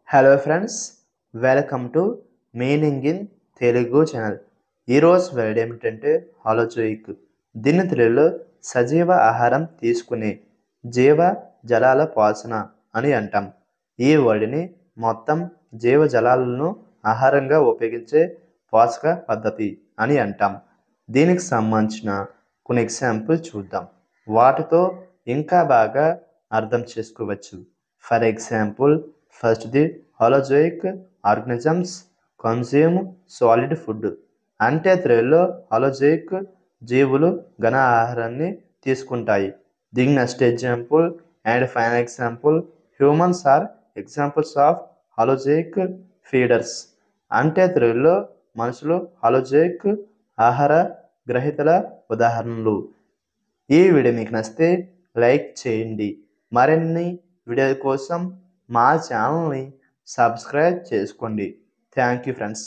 Hello friends, welcome to meaning in Telugu channel. ఈరోజు word ఏమిటంటే హాలోజోయిక్. దీన్ని తెలుగులో సజీవ ఆహారం తీసుకునే జీవ జలాల పోషణ అని అంటాం. ఈ వర్డ్ని మొత్తం జీవ జలాలను ఆహారంగా ఉపయోగించే పోషక పద్ధతి అని అంటాం. దీనికి సంబంధించిన కొన్ని ఎగ్జాంపుల్ చూద్దాం. వాటితో ఇంకా బాగా అర్థం చేసుకోవచ్చు. ఫర్ ఎగ్జాంపుల్, ఫస్ట్ది holozoic organisms consume solid food. అంటే తెలుగులో హాలోజోయిక్ జీవులు ఘన ఆహారాన్ని తీసుకుంటాయి. దీని next example and final example, humans are examples of holozoic feeders. అంటే తెలుగులో మనుషులు హాలోజోయిక్ ఆహార గ్రహీతల ఉదాహరణలు. ఈ వీడియో మీకు నచ్చితే లైక్ చేయండి. మరిన్ని వీడియోల కోసం మా ఛానల్ని సబ్స్క్రైబ్ చేసుకోండి. Thank you friends.